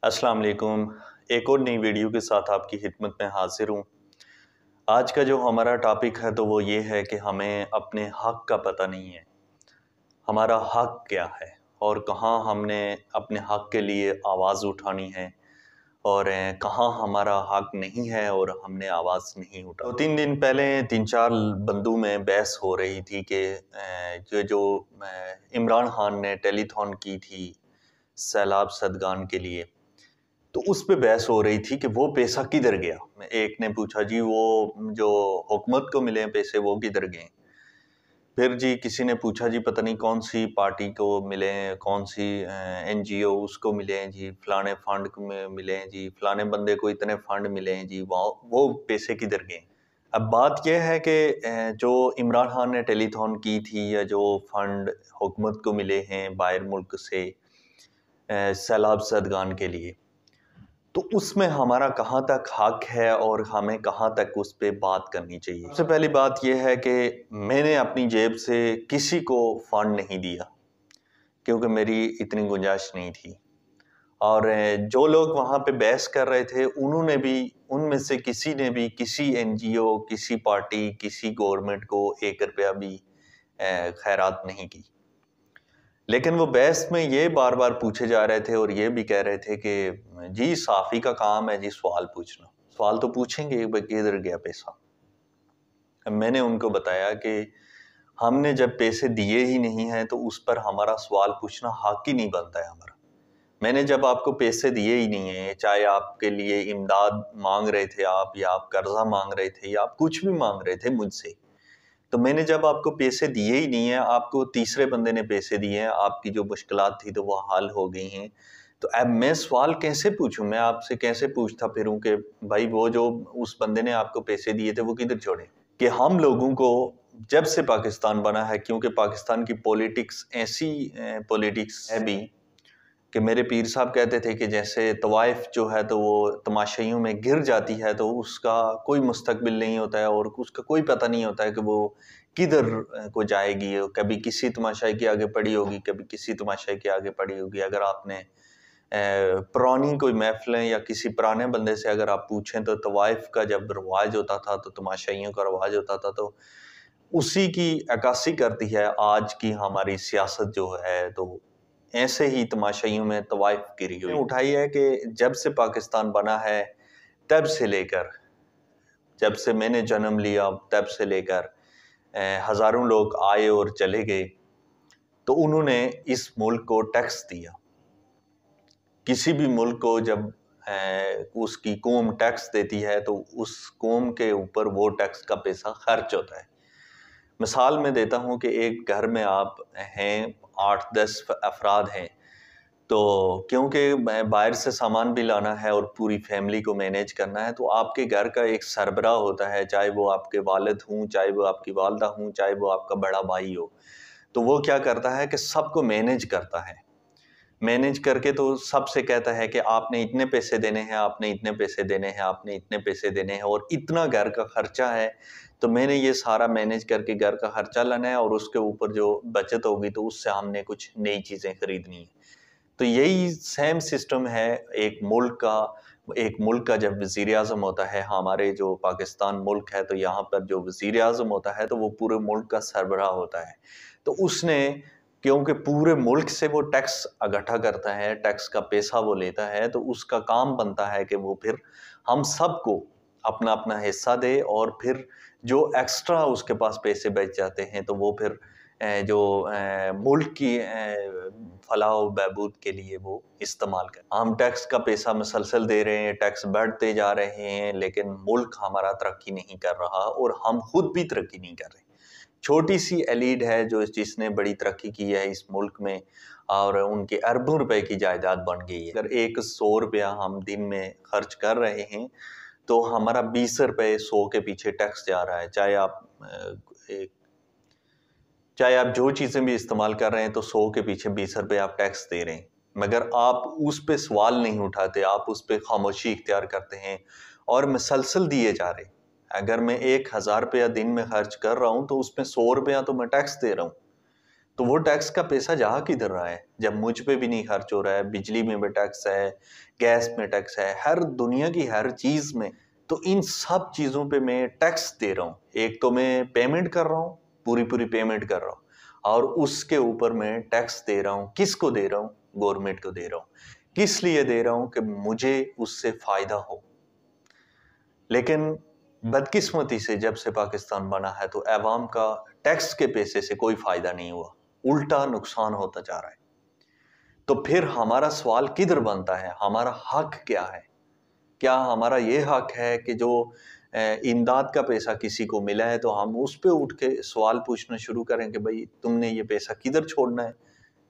अस्सलाम वालेकुम। एक और नई वीडियो के साथ आपकी खिदमत में हाजिर हूँ। आज का जो हमारा टॉपिक है तो वो ये है कि हमें अपने हक़ का पता नहीं है। हमारा हक़ क्या है और कहाँ हमने अपने हक़ के लिए आवाज़ उठानी है और कहाँ हमारा हक़ नहीं है और हमने आवाज़ नहीं उठाई। 2-3 दिन पहले 3-4 बंदों में बहस हो रही थी कि जो इमरान खान ने टेलीथॉन की थी सैलाब सदगान के लिए, तो उस पे बहस हो रही थी कि वो पैसा किधर गया। एक ने पूछा जी वो जो हुकूमत को मिले पैसे वो किधर गए। फिर जी किसी ने पूछा जी पता नहीं कौन सी पार्टी को मिले, कौन सी NGO उसको मिले हैं जी, फलाने फंड में मिले हैं जी, फलाने बंदे को इतने फंड मिले हैं जी, वो पैसे किधर गए। अब बात यह है कि जो इमरान खान ने टेलीथॉन की थी या जो फंड हुकूमत को मिले हैं बाहर मुल्क से सैलाब सदगान के लिए, तो उसमें हमारा कहाँ तक हक़ है और हमें कहाँ तक उस पे बात करनी चाहिए। सबसे पहली बात यह है कि मैंने अपनी जेब से किसी को फंड नहीं दिया क्योंकि मेरी इतनी गुंजाइश नहीं थी। और जो लोग वहाँ पे बहस कर रहे थे उन्होंने भी, उनमें से किसी ने भी किसी NGO, किसी पार्टी, किसी गवर्नमेंट को 1 रुपया भी खैरात नहीं की। लेकिन वो बहस में ये बार बार पूछे जा रहे थे और ये भी कह रहे थे कि जी साफ़ी का काम है जी सवाल पूछना। सवाल तो पूछेंगे भाई किधर गया पैसा। मैंने उनको बताया कि हमने जब पैसे दिए ही नहीं हैं तो उस पर हमारा सवाल पूछना हक ही नहीं बनता है हमारा। मैंने जब आपको पैसे दिए ही नहीं हैं, चाहे आपके लिए इमदाद मांग रहे थे आप, या आप कर्जा मांग रहे थे, या आप कुछ भी मांग रहे थे मुझसे, तो मैंने जब आपको पैसे दिए ही नहीं है, आपको तीसरे बंदे ने पैसे दिए हैं, आपकी जो मुश्किलात थी तो वो हल हो गई हैं, तो अब मैं सवाल कैसे पूछूं? मैं आपसे कैसे पूछता फिरूं कि भाई वो जो उस बंदे ने आपको पैसे दिए थे वो किधर छोड़े। कि हम लोगों को जब से पाकिस्तान बना है, क्योंकि पाकिस्तान की पॉलिटिक्स ऐसी पॉलिटिक्स है भी कि मेरे पीर साहब कहते थे कि जैसे तवाइफ जो है तो वो तमाशाइयों में गिर जाती है तो उसका कोई मुस्तकबिल नहीं होता है और उसका कोई पता नहीं होता है कि वो किधर को जाएगी। कभी किसी तमाशाई के आगे पड़ी होगी, कभी किसी तमाशाई के आगे पड़ी होगी। अगर आपने पुरानी कोई महफिलें या किसी पुराने बंदे से अगर आप पूछें तो तवाइफ का जब रवाज होता था तो तमाशाइयों का रवाज होता था, तो उसी की अक्कासी करती है आज की हमारी सियासत जो है। तो ऐसे ही तमाशाइयों में तवाइफ गिरी हुई उठाई है कि जब से पाकिस्तान बना है तब से लेकर, जब से मैंने जन्म लिया तब से लेकर हज़ारों लोग आए और चले गए, तो उन्होंने इस मुल्क को टैक्स दिया। किसी भी मुल्क को जब उसकी कौम टैक्स देती है तो उस कौम के ऊपर वो टैक्स का पैसा खर्च होता है। मिसाल में देता हूँ कि एक घर में आप हैं, 8-10 अफराद हैं, तो क्योंकि बाहर से सामान भी लाना है और पूरी फैमिली को मैनेज करना है, तो आपके घर का एक सरबराह होता है, चाहे वो आपके वालिद हों, चाहे वो आपकी वालदा हों, चाहे वो आपका बड़ा भाई हो। तो वो क्या करता है कि सबको मैनेज करता है। मैनेज करके तो सबसे कहता है कि आपने इतने पैसे देने हैं, आपने इतने पैसे देने हैं, आपने इतने पैसे देने हैं और इतना घर का खर्चा है, तो मैंने ये सारा मैनेज करके घर का खर्चा लाना है और उसके ऊपर जो बचत होगी तो उससे हमने कुछ नई चीज़ें खरीदनी है। तो यही सेम सिस्टम है एक मुल्क का। एक मुल्क का जब वज़ीर-ए-आज़म होता है, हमारे जो पाकिस्तान मुल्क है, तो यहाँ पर जो वज़ीर-ए-आज़म होता है तो वो पूरे मुल्क का सरबराह होता है। तो उसने, क्योंकि पूरे मुल्क से वो टैक्स इकट्ठा करता है, टैक्स का पैसा वो लेता है, तो उसका काम बनता है कि वो फिर हम सबको अपना अपना हिस्सा दे और फिर जो एक्स्ट्रा उसके पास पैसे बच जाते हैं तो वो फिर जो मुल्क की फलाह व बहबूद के लिए वो इस्तेमाल करें। हम टैक्स का पैसा मुसलसल दे रहे हैं, टैक्स बढ़ते जा रहे हैं, लेकिन मुल्क हमारा तरक्की नहीं कर रहा और हम खुद भी तरक्की नहीं कर रहे। छोटी सी एलीट है जो जिसने बड़ी तरक्की की है इस मुल्क में और उनके अरबों रुपए की जायदाद बन गई है। अगर 100 रुपया हम दिन में खर्च कर रहे हैं तो हमारा 20 रुपये 100 के पीछे टैक्स जा रहा है। चाहे आप जो चीज़ें भी इस्तेमाल कर रहे हैं तो 100 के पीछे 20 रुपये आप टैक्स दे रहे हैं, मगर आप उस पे सवाल नहीं उठाते, आप उस पे खामोशी इख्तियार करते हैं और मुसलसल दिए जा रहे हैं। अगर मैं 1000 रुपया दिन में खर्च कर रहा हूँ तो उसमें 100 रुपया तो मैं टैक्स दे रहा हूँ। تو وہ ٹیکس کا پیسہ جہاں کدھر رہا ہے جب مجھ پہ بھی نہیں خرچ ہو رہا ہے، بجلی میں بھی ٹیکس ہے، گیس میں ٹیکس ہے، ہر دنیا کی ہر چیز میں. تو ان سب چیزوں پہ میں ٹیکس دے رہا ہوں. ایک تو میں پیمنٹ کر رہا ہوں، پوری پیمنٹ کر رہا ہوں، اور اس کے اوپر میں ٹیکس دے رہا ہوں. کس کو دے رہا ہوں؟ گورنمنٹ کو دے رہا ہوں. کس لیے دے رہا ہوں؟ کہ مجھے اس سے فائدہ ہو. لیکن بدقسمتی سے جب سے پاکستان بنا ہے تو عوام کا ٹیکس کے پیسے سے کوئی فائدہ نہیں ہوا، الٹا نقصان ہوتا جا رہا ہے. تو پھر ہمارا سوال کدھر بنتا ہے؟ ہمارا حق کیا ہے؟ کیا ہمارا یہ حق ہے کہ جو امداد کا پیسہ کسی کو ملا ہے تو ہم اس پہ اٹھ کے سوال پوچھنا شروع کریں کہ بھائی تم نے یہ پیسہ کدھر چھوڑنا ہے،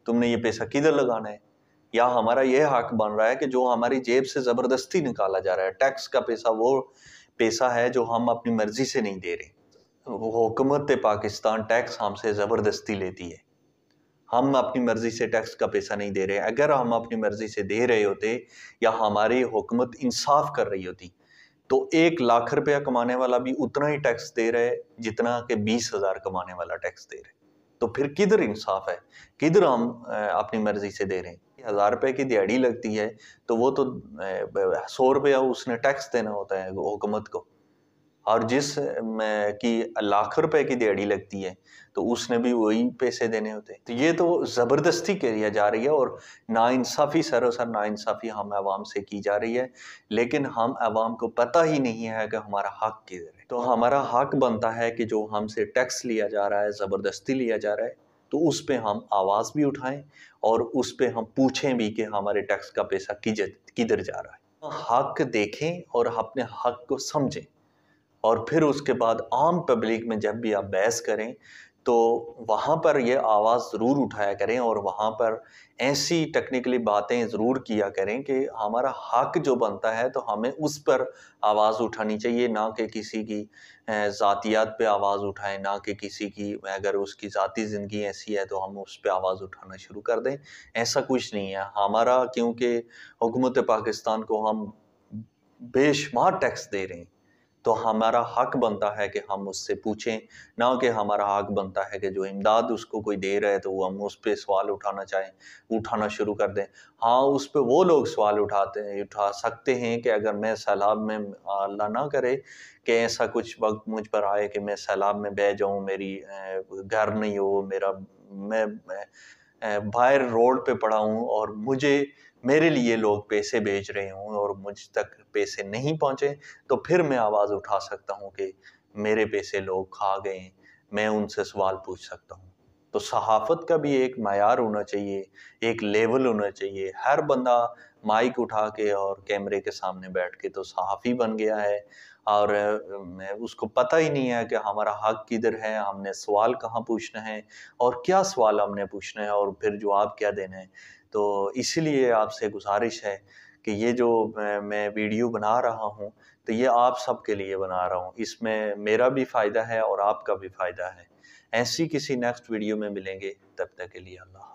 تم نے یہ پیسہ کدھر لگانا ہے؟ یا ہمارا یہ حق بن رہا ہے کہ جو ہماری جیب سے زبردستی نکالا جا رہا ہے؟ ٹیکس کا پیسہ وہ پیسہ ہے جو ہم اپنی مرضی سے نہیں دے رہے. حکومت پاکستان ٹیکس ہم سے زبردستی لیتی ہے. ہم اپنی مرضی سے ٹیکس کا پیسہ نہیں دے رہے. اگر ہم اپنی مرضی سے دے رہے ہوتے یا ہماری حکومت انصاف کر رہی ہوتی تو 1 لاکھ روپیہ کمانے والا بھی اتنا ہی ٹیکس دے رہے جتنا کہ 20,000 کمانے والا ٹیکس دے رہے. تو پھر کدھر انصاف ہے؟ کدھر ہم اپنی مرضی سے دے رہے ہیں؟ 1,000 روپے کی دیہڑی لگتی ہے تو وہ تو 100 روپیہ اس نے ٹیکس دینا ہوتا ہے حکومت کو. اور جس کی 1,00,000 روپے کی دیہڑی لگتی ہے تو اس نے بھی وہی پیسے دینے ہوتے ہیں. تو یہ تو زبردستی کیا جا رہی ہے اور ناانصافی سراسر ناانصافی ہم عوام سے کی جا رہی ہے. لیکن ہم عوام کو پتہ ہی نہیں ہے کہ ہمارا حق کدھر ہے. تو ہمارا حق بنتا ہے کہ جو ہم سے ٹیکس لیا جا رہا ہے، زبردستی لیا جا رہا ہے، تو اس پہ ہم آواز بھی اٹھائیں اور اس پہ ہم پوچھیں بھی کہ ہمارے ٹیکس کا پیسہ کدھر جا رہا ہے. حق دیکھیں اور اپنے حق کو سمجھیں، اور پھر اس کے بعد عام پبلک میں جب بھی آپ بحث کریں تو وہاں پر یہ آواز ضرور اٹھایا کریں اور وہاں پر ایسی ٹیکنیکلی باتیں ضرور کیا کریں کہ ہمارا حق جو بنتا ہے تو ہمیں اس پر آواز اٹھانی چاہیے، نہ کہ کسی کی ذاتیات پہ آواز اٹھائیں، نہ کہ کسی کی اگر اس کی ذاتی زندگی ایسی ہے تو ہم اس پہ آواز اٹھانا شروع کر دیں. ایسا کچھ نہیں ہے. ہمارا کیونکہ حکومت پاکستان کو ہم بے شمار ٹیکس دے رہے ہیں تو ہمارا حق بنتا ہے کہ ہم اس سے پوچھیں، نہ کہ ہمارا حق بنتا ہے کہ جو امداد اس کو کوئی دے رہا ہے تو ہم اس پہ سوال اٹھانا شروع کر دیں. ہاں، اس پہ وہ لوگ سوال اٹھا سکتے ہیں کہ اگر میں سیلاب میں، اللہ نہ کرے کہ ایسا کچھ وقت مجھ پر آئے کہ میں سیلاب میں بہہ جاؤں، میری گھر نہیں ہو، میں باہر روڈ پہ پڑا ہوں اور میرے لیے لوگ پیسے بھیج رہے ہوں اور مجھ تک پیسے نہیں پہنچے، تو پھر میں آواز اٹھا سکتا ہوں کہ میرے پیسے لوگ کھا گئے ہیں، میں ان سے سوال پوچھ سکتا ہوں. تو صحافت کا بھی ایک معیار ہونا چاہیے، ایک لیول ہونا چاہیے. ہر بندہ مائک اٹھا کے اور کیمرے کے سامنے بیٹھ کے تو صحافی بن گیا ہے اور اس کو پتہ ہی نہیں ہے کہ ہمارا حق کدھر ہے، ہم نے سوال کہاں پوچھنا ہے اور کیا سوال ہم نے پوچھنا ہے اور پھر جواب کیا دینا ہے. تو اسی لیے آپ سے گزارش ہے کہ یہ جو میں ویڈیو بنا رہا ہوں تو یہ آپ سب کے لیے بنا رہا ہوں. اس میں میرا بھی فائدہ ہے اور آپ کا بھی فائدہ ہے. ایسی کسی نیکسٹ ویڈیو میں ملیں گے، تب تک کے لیے اللہ حافظ.